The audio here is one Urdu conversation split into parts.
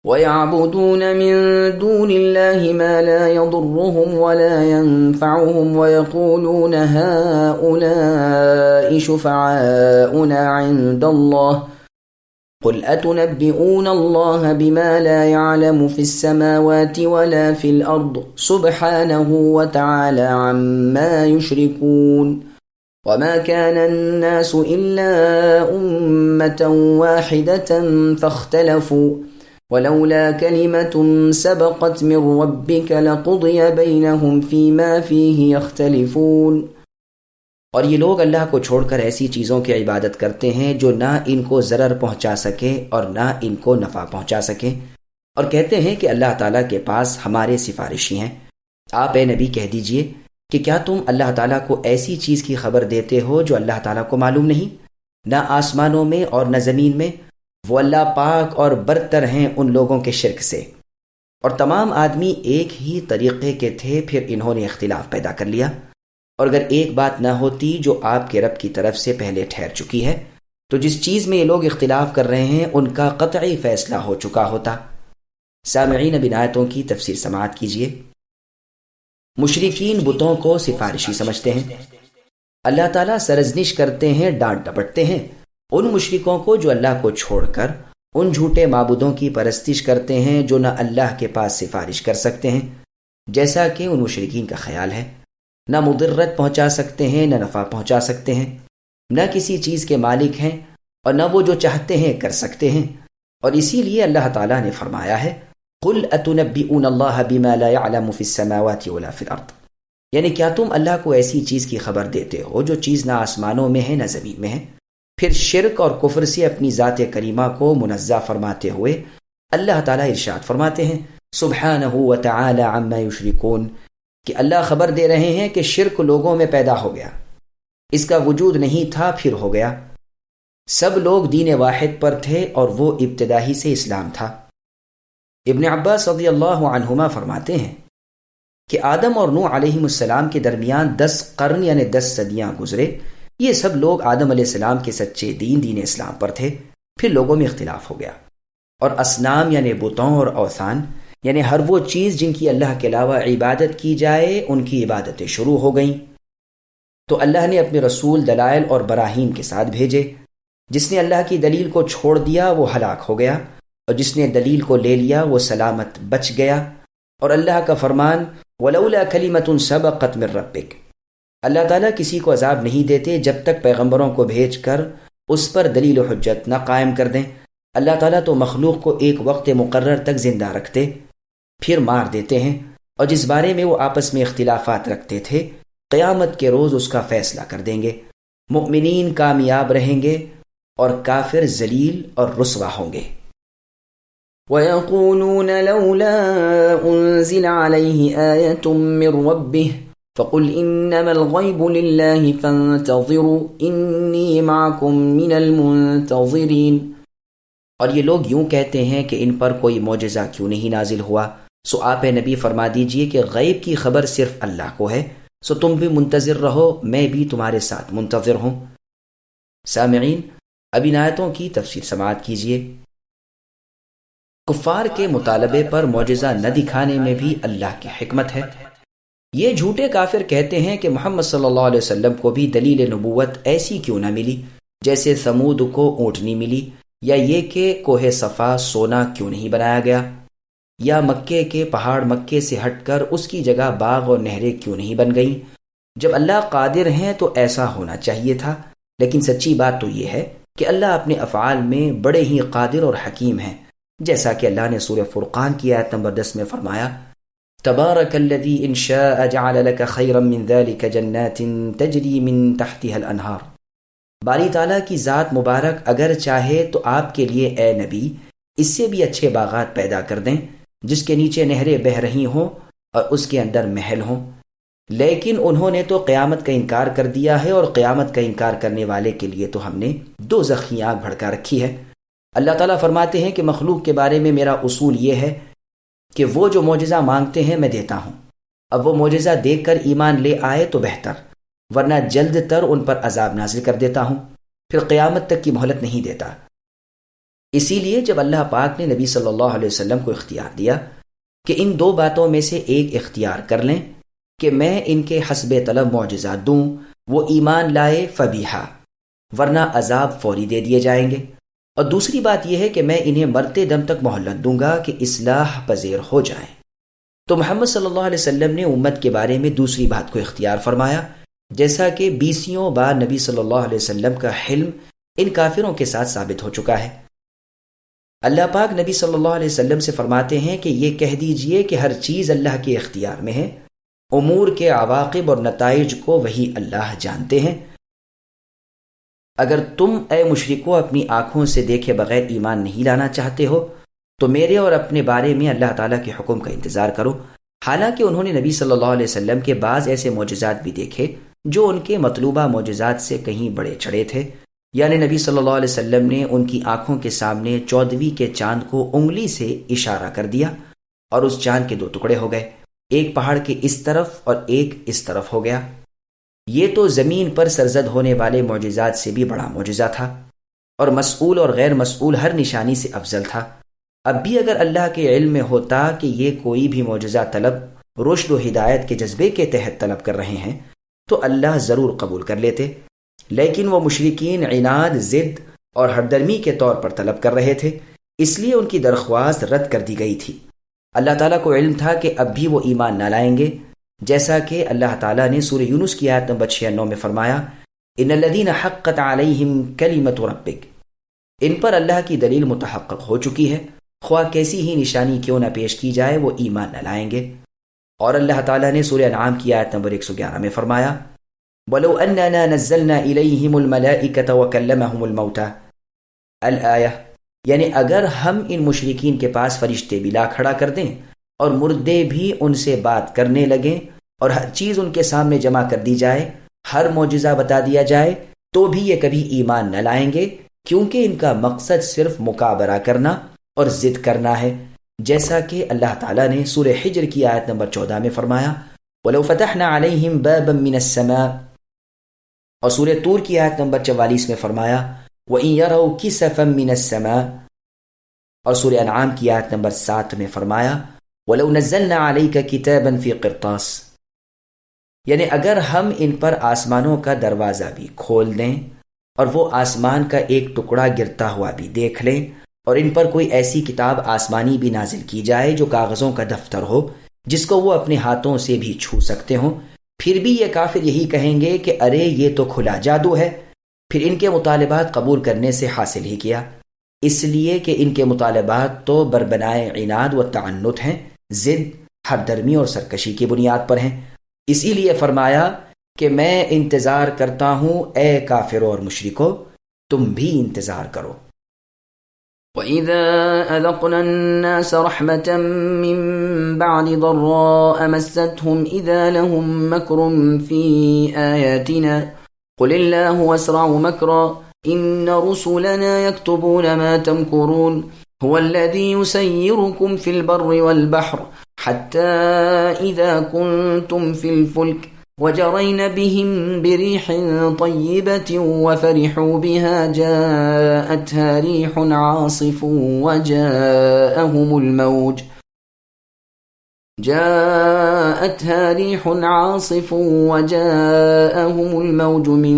وَيَعْبُدُونَ مِن دُونِ اللَّهِ مَا لَا يَضُرُّهُمْ وَلَا يَنفَعُهُمْ وَيَقُولُونَ هَؤُلَاءِ شُفَعَاؤُنَا عِندَ اللَّهِ قُلْ أَتُنَبِّئُونَ اللَّهَ بِمَا لَا يَعْلَمُ فِي السَّمَاوَاتِ وَلَا فِي الْأَرْضِ سُبْحَانَهُ وَتَعَالَى عَمَّا يُشْرِكُونَ وَمَا كَانَ النَّاسُ إِلَّا أُمَّةً وَاحِدَةً فَاخْتَلَفُوا وَلَوْلَا كَلِمَةٌ سَبَقَتْ مِنْ رَبِّكَ لَقُضِيَ بَيْنَهُمْ فِيمَا فِيهِ يَخْتَلِفُونَ۔ اور یہ لوگ اللہ کو چھوڑ کر ایسی چیزوں کی عبادت کرتے ہیں جو نہ ان کو ضرر پہنچا سکے اور نہ ان کو نفع پہنچا سکے، اور کہتے ہیں کہ اللہ تعالیٰ کے پاس ہمارے سفارشی ہیں۔ آپ اے نبی کہہ دیجئے کہ کیا تم اللہ تعالیٰ کو ایسی چیز کی خبر دیتے ہو جو اللہ تعالیٰ کو معلوم نہیں؟ نہ آسمانوں میں اور نہ زمین میں، وہ اللہ پاک اور برتر ہیں ان لوگوں کے شرک سے۔ اور تمام آدمی ایک ہی طریقے کے تھے، پھر انہوں نے اختلاف پیدا کر لیا، اور اگر ایک بات نہ ہوتی جو آپ کے رب کی طرف سے پہلے ٹھہر چکی ہے تو جس چیز میں یہ لوگ اختلاف کر رہے ہیں ان کا قطعی فیصلہ ہو چکا ہوتا۔ سامعین، اب ان آیتوں کی تفسیر سماعت کیجیے۔ مشرکین بتوں کو سفارشی سمجھتے ہیں، اللہ تعالیٰ سرزنش کرتے ہیں، ڈانٹ ڈپٹتے ہیں ان مشرکوں کو جو اللہ کو چھوڑ کر ان جھوٹے معبودوں کی پرستش کرتے ہیں جو نہ اللہ کے پاس سفارش کر سکتے ہیں جیسا کہ ان مشرکین کا خیال ہے، نہ مضرت پہنچا سکتے ہیں نہ نفع پہنچا سکتے ہیں، نہ کسی چیز کے مالک ہیں اور نہ وہ جو چاہتے ہیں کر سکتے ہیں۔ اور اسی لیے اللہ تعالیٰ نے فرمایا ہے قُلْ أَتُنَبِّئُونَ اللَّهَ بِمَا لَا يَعْلَمُ فِي السَّمَاوَاتِ وَلَا فِي الْأَرْضِ، یعنی کیا تم اللہ کو ایسی چیز کی خبر دیتے ہو جو چیز نہ آسمانوں میں ہے نہ زمین میں ہے؟ پھر شرک اور کفر سے اپنی ذات کریمہ کو منزہ فرماتے ہوئے اللہ تعالیٰ ارشاد فرماتے ہیں سبحانہ وتعالی عما یشرکون، کہ اللہ خبر دے رہے ہیں کہ شرک لوگوں میں پیدا ہو گیا، اس کا وجود نہیں تھا پھر ہو گیا۔ سب لوگ دین واحد پر تھے اور وہ ابتدائی سے اسلام تھا۔ ابن عباس رضی اللہ عنہما فرماتے ہیں کہ آدم اور نوح علیہ السلام کے درمیان 10 قرن یعنی 10 صدیاں گزرے۔ یہ سب لوگ آدم علیہ السلام کے سچے دین اسلام پر تھے، پھر لوگوں میں اختلاف ہو گیا، اور اصنام یعنی بتوں اور اوثان یعنی ہر وہ چیز جن کی اللہ کے علاوہ عبادت کی جائے ان کی عبادتیں شروع ہو گئیں۔ تو اللہ نے اپنے رسول دلائل اور براہین کے ساتھ بھیجے۔ جس نے اللہ کی دلیل کو چھوڑ دیا وہ ہلاک ہو گیا، اور جس نے دلیل کو لے لیا وہ سلامت بچ گیا۔ اور اللہ کا فرمان وَلَوْلَا كَلِمَةٌ سَبَقَتْ مِن رَبِّكَ، اللہ تعالیٰ کسی کو عذاب نہیں دیتے جب تک پیغمبروں کو بھیج کر اس پر دلیل و حجت نہ قائم کر دیں۔ اللہ تعالیٰ تو مخلوق کو ایک وقت مقرر تک زندہ رکھتے پھر مار دیتے ہیں، اور جس بارے میں وہ آپس میں اختلافات رکھتے تھے قیامت کے روز اس کا فیصلہ کر دیں گے۔ مؤمنین کامیاب رہیں گے اور کافر ذلیل اور رسوا ہوں گے۔ وَيَقُولُونَ لَوْلَا أُنزِلَ عَلَيْهِ آيَةٌ مِّن رَّبِّهِ فَقُلْ إِنَّمَا الْغَيْبُ لِلَّهِ فَانتَظِرُوا إِنِّي مَعَكُم مِّنَ الْمُنتَظِرِينَ۔ اور یہ لوگ یوں کہتے ہیں کہ ان پر کوئی معجزہ کیوں نہیں نازل ہوا؟ سو آپ نبی فرما دیجئے کہ غیب کی خبر صرف اللہ کو ہے، سو تم بھی منتظر رہو، میں بھی تمہارے ساتھ منتظر ہوں۔ سامعین، اب ان آیتوں کی تفسیر سماعت کیجیے۔ کفار کے مطالبے پر معجزہ نہ دکھانے میں بھی اللہ کی حکمت ہے۔ یہ جھوٹے کافر کہتے ہیں کہ محمد صلی اللہ علیہ وسلم کو بھی دلیل نبوت ایسی کیوں نہ ملی جیسے ثمود کو اونٹنی ملی، یا یہ کہ کوہ صفا سونا کیوں نہیں بنایا گیا، یا مکے کے پہاڑ مکے سے ہٹ کر اس کی جگہ باغ اور نہریں کیوں نہیں بن گئیں۔ جب اللہ قادر ہیں تو ایسا ہونا چاہیے تھا، لیکن سچی بات تو یہ ہے کہ اللہ اپنے افعال میں بڑے ہی قادر اور حکیم ہیں، جیسا کہ اللہ نے سورہ فرقان کی آیت نمبر 10 میں فرمایا تبارک الذی ان شاء جعل لك خیرا من ذلك جنات تجری من تحتها الانہار۔ باری تعالیٰ کی ذات مبارک اگر چاہے تو آپ کے لیے اے نبی اس سے بھی اچھے باغات پیدا کر دیں جس کے نیچے نہریں بہہ رہی ہوں اور اس کے اندر محل ہوں، لیکن انہوں نے تو قیامت کا انکار کر دیا ہے، اور قیامت کا انکار کرنے والے کے لیے تو ہم نے دوزخ کی آگ بھڑکا رکھی ہے۔ اللہ تعالیٰ فرماتے ہیں کہ مخلوق کے بارے میں میرا اصول یہ ہے کہ وہ جو معجزہ مانگتے ہیں میں دیتا ہوں، اب وہ معجزہ دیکھ کر ایمان لے آئے تو بہتر، ورنہ جلد تر ان پر عذاب نازل کر دیتا ہوں، پھر قیامت تک کی مہلت نہیں دیتا۔ اسی لیے جب اللہ پاک نے نبی صلی اللہ علیہ وسلم کو اختیار دیا کہ ان دو باتوں میں سے ایک اختیار کر لیں کہ میں ان کے حسب طلب معجزات دوں، وہ ایمان لائے فبیہا، ورنہ عذاب فوری دے دیے جائیں گے، اور دوسری بات یہ ہے کہ میں انہیں مرتے دم تک مہلت دوں گا کہ اصلاح پذیر ہو جائیں، تو محمد صلی اللہ علیہ وسلم نے امت کے بارے میں دوسری بات کو اختیار فرمایا، جیسا کہ 20 بار نبی صلی اللہ علیہ وسلم کا حلم ان کافروں کے ساتھ ثابت ہو چکا ہے۔ اللہ پاک نبی صلی اللہ علیہ وسلم سے فرماتے ہیں کہ یہ کہہ دیجئے کہ ہر چیز اللہ کے اختیار میں ہے، امور کے عواقب اور نتائج کو وہی اللہ جانتے ہیں۔ اگر تم اے مشرکو اپنی آنکھوں سے دیکھے بغیر ایمان نہیں لانا چاہتے ہو تو میرے اور اپنے بارے میں اللہ تعالیٰ کے حکم کا انتظار کرو، حالانکہ انہوں نے نبی صلی اللہ علیہ وسلم کے بعض ایسے معجزات بھی دیکھے جو ان کے مطلوبہ معجزات سے کہیں بڑے چڑھے تھے، یعنی نبی صلی اللہ علیہ وسلم نے ان کی آنکھوں کے سامنے 14ویں کے چاند کو انگلی سے اشارہ کر دیا اور اس چاند کے 2 ٹکڑے ہو گئے، ایک پہاڑ کے اس طرف اور ایک اس طرف ہو گیا۔ یہ تو زمین پر سرزد ہونے والے معجزات سے بھی بڑا معجزہ تھا، اور مسئول اور غیر مسئول ہر نشانی سے افضل تھا۔ اب بھی اگر اللہ کے علم میں ہوتا کہ یہ کوئی بھی معجزہ طلب رشد و ہدایت کے جذبے کے تحت طلب کر رہے ہیں تو اللہ ضرور قبول کر لیتے، لیکن وہ مشرکین عناد، ضد اور ہردرمی کے طور پر طلب کر رہے تھے، اس لیے ان کی درخواست رد کر دی گئی تھی۔ اللہ تعالیٰ کو علم تھا کہ اب بھی وہ ایمان نہ لائیں گے، جیسا کہ اللہ تعالیٰ نے سورہ یونس کی آیت نمبر 96 میں فرمایا، ان الذین حقت علیہم کلمۃ ربک، ان پر اللہ کی دلیل متحقق ہو چکی ہے، خواہ کیسی ہی نشانی کیوں نہ پیش کی جائے وہ ایمان نہ لائیں گے۔ اور اللہ تعالیٰ نے سورہ انعام کی آیت نمبر 111 میں فرمایا، وَلَوْ أَنَّنَا نَزَّلْنَا إِلَيْهِمُ الْمَلَائِكَةَ وَكَلَّمَهُمُ الْمَوْتَى الآیہ، یعنی اگر ہم ان مشرکین کے پاس فرشتے بھی لا کھڑا کر دیں اور مردے بھی ان سے بات کرنے لگیں اور ہر چیز ان کے سامنے جمع کر دی جائے، ہر معجزہ بتا دیا جائے، تو بھی یہ کبھی ایمان نہ لائیں گے، کیونکہ ان کا مقصد صرف مکابرہ کرنا اور ضد کرنا ہے، جیسا کہ اللہ تعالیٰ نے سورہ حجر کی آیت نمبر 14 میں فرمایا، وَلَوْ فَتَحْنَا عَلَيْهِمْ بَابًا مِّنَ السَّمَاءِ، اور سورہ طور کی آیت نمبر 44 میں فرمایا، وَإِن يَرَوْا كِسَفًا مِّنَ السَّمَاءِ، اور سورہ انعام کی آیت نمبر 7 میں فرمایا، وَلَوْ نَزَّلْنَا عَلَيْكَ كِتَابًا فِي قِرْطَاسٍ، یعنی اگر ہم ان پر آسمانوں کا دروازہ بھی کھول دیں اور وہ آسمان کا ایک ٹکڑا گرتا ہوا بھی دیکھ لیں، اور ان پر کوئی ایسی کتاب آسمانی بھی نازل کی جائے جو کاغذوں کا دفتر ہو جس کو وہ اپنے ہاتھوں سے بھی چھو سکتے ہوں، پھر بھی یہ کافر یہی کہیں گے کہ ارے یہ تو کھلا جادو ہے، پھر ان کے مطالبات قبول کرنے سے حاصل ہی کیا، اس لیے کہ ان کے مطالبات تو بربنائے عناد و تعنت ہیں، ضد، ہردرمی اور سرکشی کی بنیاد پر ہیں۔ اسی لیے فرمایا کہ میں انتظار کرتا ہوں اے کافروں اور مشرکو، تم بھی انتظار کرو۔ وَإِذَا أَذَقْنَا النَّاسَ رَحْمَةً مِّن بَعْدِ ضَرَّاءَ مَسَّتْهُمْ إِذَا لَهُم مَّكْرٌ فِي آيَاتِنَا قُلِ اللَّهُ أَسْرَعُ مَكْرًا إِنَّ رُسُلَنَا يَكْتُبُونَ مَا تَمْكُرُونَ هُوَ الَّذِي يُسَيِّرُكُمْ فِي الْبَرِّ وَالْبَحْرِ حَتَّى إِذَا كُنتُمْ فِي الْفُلْكِ وَجَرَيْنَ بِهِمْ بِرِيحٍ طَيِّبَةٍ وَفَرِحُوا بِهَا جَاءَتْهَا رِيحٌ عَاصِفٌ وَجَاءَهُمُ الْمَوْجُ مِنْ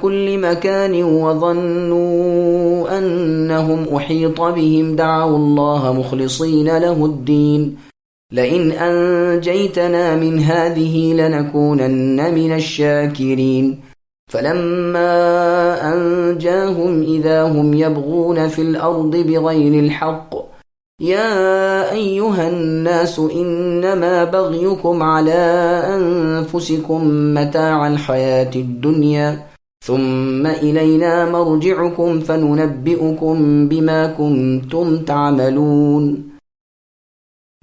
كُلِّ مَكَانٍ وَظَنُّوا أَنَّهُمْ أُحِيطَ بِهِمْ دَعَوُا اللَّهَ مُخْلِصِينَ لَهُ الدِّينَ لَئِنْ أَنْجَيْتَنَا مِنْ هَذِهِ لَنَكُونَنَّ مِنَ الشَّاكِرِينَ فَلَمَّا أَنْجَاهُمْ إِذَا هُمْ يَبْغُونَ فِي الْأَرْضِ بِغَيْرِ الْحَقِّ يَا أَيُّهَا النَّاسُ إِنَّمَا بَغْيُكُمْ عَلَى أَنفُسِكُمْ مَتَاعَ الْحَيَاةِ الدُّنْيَا ثُمَّ إِلَيْنَا مَرْجِعُكُمْ فَنُنَبِّئُكُمْ بِمَا كُنْتُمْ تَعْمَلُونَ۔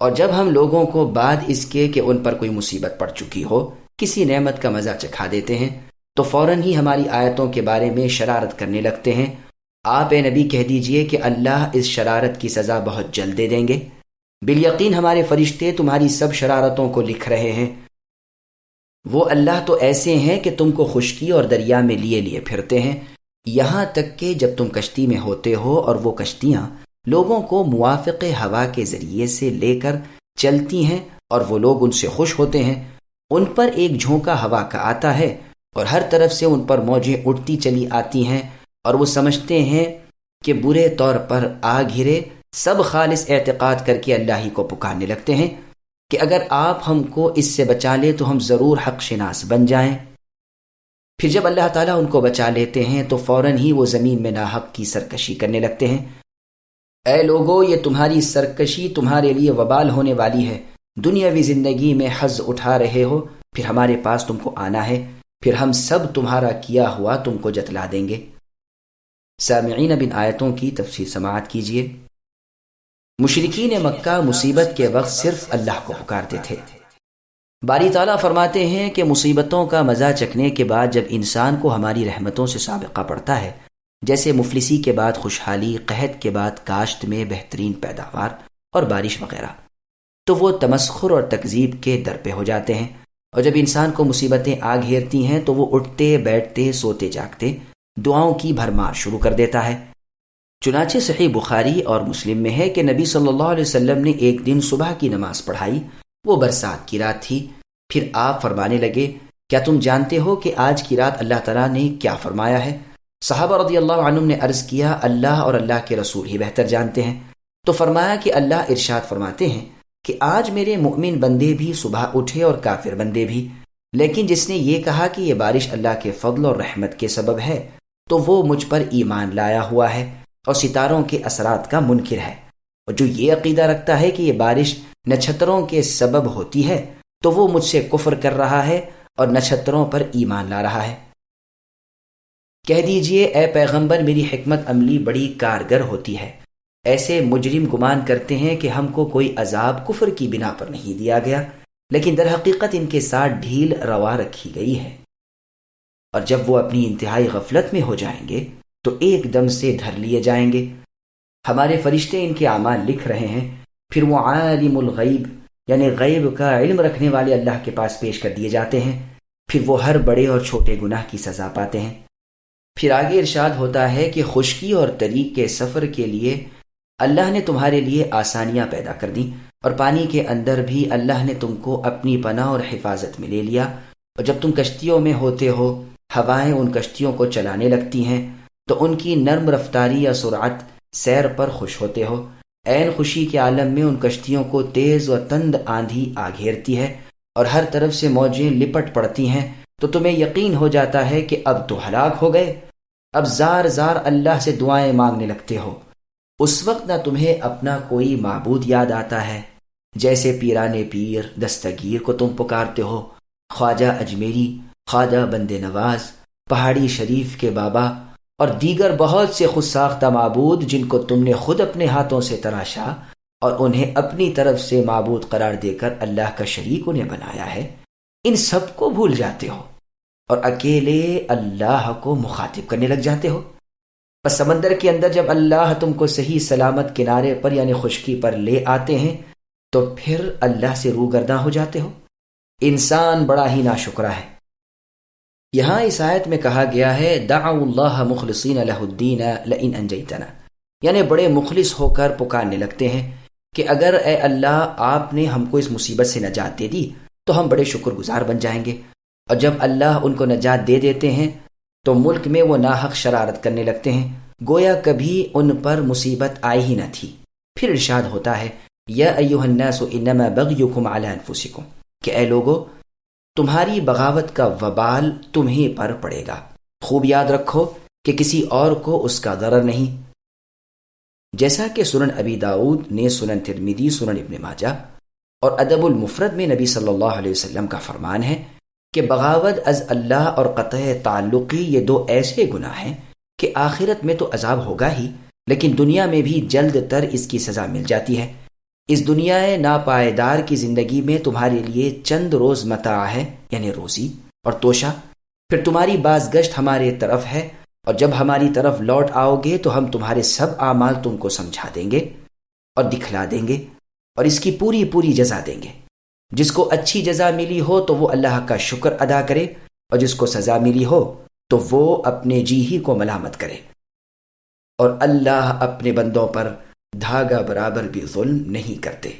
اور جب ہم لوگوں کو بعد اس کے کہ ان پر کوئی مصیبت پڑ چکی ہو کسی نعمت کا مزہ چکھا دیتے ہیں تو فوراً ہی ہماری آیتوں کے بارے میں شرارت کرنے لگتے ہیں۔ آپ اے نبی کہہ دیجئے کہ اللہ اس شرارت کی سزا بہت جلد دے دیں گے، بالیقین ہمارے فرشتے تمہاری سب شرارتوں کو لکھ رہے ہیں۔ وہ اللہ تو ایسے ہیں کہ تم کو خشکی اور دریا میں لیے لیے پھرتے ہیں، یہاں تک کہ جب تم کشتی میں ہوتے ہو اور وہ کشتیاں لوگوں کو موافق ہوا کے ذریعے سے لے کر چلتی ہیں اور وہ لوگ ان سے خوش ہوتے ہیں، ان پر ایک جھونکا ہوا کا آتا ہے اور ہر طرف سے ان پر موجیں اٹھتی چلی آتی ہیں، اور وہ سمجھتے ہیں کہ برے طور پر آ گھرے، سب خالص اعتقاد کر کے اللہ ہی کو پکارنے لگتے ہیں کہ اگر آپ ہم کو اس سے بچا لے تو ہم ضرور حق شناس بن جائیں۔ پھر جب اللہ تعالیٰ ان کو بچا لیتے ہیں تو فوراً ہی وہ زمین میں ناحق کی سرکشی کرنے لگتے ہیں۔ اے لوگو، یہ تمہاری سرکشی تمہارے لیے وبال ہونے والی ہے، دنیاوی زندگی میں حظ اٹھا رہے ہو، پھر ہمارے پاس تم کو آنا ہے، پھر ہم سب تمہارا کیا ہوا تم کو جتلا دیں گے۔ سامعین، اب ان آیتوں کی تفسیر سماعت کیجیے۔ مشرکین مکہ مصیبت کے وقت صرف اللہ کو پکارتے تھے۔ باری تعالیٰ فرماتے ہیں کہ مصیبتوں کا مزہ چکھنے کے بعد جب انسان کو ہماری رحمتوں سے سابقہ پڑتا ہے، جیسے مفلسی کے بعد خوشحالی، قحط کے بعد کاشت میں بہترین پیداوار اور بارش وغیرہ، تو وہ تمسخر اور تکذیب کے در پہ ہو جاتے ہیں، اور جب انسان کو مصیبتیں آ گھیرتی ہیں تو وہ اٹھتے بیٹھتے سوتے جاگتے دعاؤں کی بھرمار شروع کر دیتا ہے۔ چنانچہ صحیح بخاری اور مسلم میں ہے کہ نبی صلی اللہ علیہ وسلم نے ایک دن صبح کی نماز پڑھائی، وہ برسات کی رات تھی، پھر آپ فرمانے لگے، کیا تم جانتے ہو کہ آج کی رات اللہ تعالیٰ نے کیا فرمایا ہے؟ صحابہ رضی اللہ عنہم نے عرض کیا، اللہ اور اللہ کے رسول ہی بہتر جانتے ہیں۔ تو فرمایا کہ اللہ ارشاد فرماتے ہیں کہ آج میرے مؤمن بندے بھی صبح اٹھے اور کافر بندے بھی، لیکن جس نے یہ کہا کہ یہ بارش اللہ کے فضل اور رحمت کے سبب ہے تو وہ مجھ پر ایمان لایا ہوا ہے اور ستاروں کے اثرات کا منکر ہے، اور جو یہ عقیدہ رکھتا ہے کہ یہ بارش نچھتروں کے سبب ہوتی ہے تو وہ مجھ سے کفر کر رہا ہے اور نچھتروں پر ایمان لا رہا ہے۔ کہہ دیجئے، اے پیغمبر، میری حکمت عملی بڑی کارگر ہوتی ہے۔ ایسے مجرم گمان کرتے ہیں کہ ہم کو کوئی عذاب کفر کی بنا پر نہیں دیا گیا، لیکن در حقیقت ان کے ساتھ ڈھیل روا رکھی گئی ہے، اور جب وہ اپنی انتہائی غفلت میں ہو جائیں گے تو ایک دم سے دھر لیے جائیں گے۔ ہمارے فرشتے ان کے اعمال لکھ رہے ہیں، پھر وہ عالم الغیب یعنی غیب کا علم رکھنے والے اللہ کے پاس پیش کر دیے جاتے ہیں، پھر وہ ہر بڑے اور چھوٹے گناہ کی سزا پاتے ہیں۔ پھر آگے ارشاد ہوتا ہے کہ خشکی اور طریق کے سفر کے لیے اللہ نے تمہارے لیے آسانیاں پیدا کر دیں، اور پانی کے اندر بھی اللہ نے تم کو اپنی پناہ اور حفاظت میں لے لیا، اور جب تم کشتیوں میں ہوتے ہو، ہوائیں ان کشتیوں کو چلانے لگتی ہیں تو ان کی نرم رفتاری یا سرعت سیر پر خوش ہوتے ہو۔ عین خوشی کے عالم میں ان کشتیوں کو تیز اور تند آندھی آ گھیرتی ہے اور ہر طرف سے موجیں لپٹ پڑتی ہیں، تو تمہیں یقین ہو جاتا ہے کہ اب تو ہلاک ہو گئے۔ اب زار زار اللہ سے دعائیں مانگنے لگتے ہو۔ اس وقت نہ تمہیں اپنا کوئی معبود یاد آتا ہے، جیسے پیرانے پیر دستگیر کو تم پکارتے ہو، خواجہ اجمیری، خواجہ بند نواز، پہاڑی شریف کے بابا اور دیگر بہت سے خود ساختہ معبود جن کو تم نے خود اپنے ہاتھوں سے تراشا اور انہیں اپنی طرف سے معبود قرار دے کر اللہ کا شریک انہیں بنایا ہے، ان سب کو بھول جاتے ہو اور اکیلے اللہ کو مخاطب کرنے لگ جاتے ہو۔ بس سمندر کے اندر جب اللہ تم کو صحیح سلامت کنارے پر یعنی خشکی پر لے آتے ہیں تو پھر اللہ سے روگرداں ہو جاتے ہو۔ انسان بڑا ہی ناشکرا ہے۔ یہاں اس آیت میں کہا گیا ہے دعوا اللہ مخلصین لہ الدین لئن انجیتنا، یعنی بڑے مخلص ہو کر پکارنے لگتے ہیں کہ اگر اے اللہ آپ نے ہم کو اس مصیبت سے نجات دے دی تو ہم بڑے شکر گزار بن جائیں گے، اور جب اللہ ان کو نجات دے دیتے ہیں تو ملک میں وہ ناحق شرارت کرنے لگتے ہیں، گویا کبھی ان پر مصیبت آئی ہی نہ تھی۔ پھر ارشاد ہوتا ہے یا ایھا الناس انما بغیکم علی انفسکم، کہ اے لوگو، تمہاری بغاوت کا وبال تمہیں پر پڑے گا، خوب یاد رکھو کہ کسی اور کو اس کا ضرر نہیں۔ جیسا کہ سنن ابی داؤد نے، سنن ترمذی، سنن ابن ماجہ اور ادب المفرد میں نبی صلی اللہ علیہ وسلم کا فرمان ہے کہ بغاوت از اللہ اور قطع تعلقی یہ دو ایسے گناہ ہیں کہ آخرت میں تو عذاب ہوگا ہی، لیکن دنیا میں بھی جلد تر اس کی سزا مل جاتی ہے۔ اس دنیا ناپائیدار کی زندگی میں تمہارے لیے چند روز متاع ہے یعنی روزی اور توشہ، پھر تمہاری بازگشت ہمارے طرف ہے، اور جب ہماری طرف لوٹ آؤ گے تو ہم تمہارے سب اعمال تم کو سمجھا دیں گے اور دکھلا دیں گے اور اس کی پوری پوری جزا دیں گے۔ جس کو اچھی جزا ملی ہو تو وہ اللہ کا شکر ادا کرے، اور جس کو سزا ملی ہو تو وہ اپنے جی ہی کو ملامت کرے، اور اللہ اپنے بندوں پر دھاگا برابر بھی ظلم نہیں کرتے۔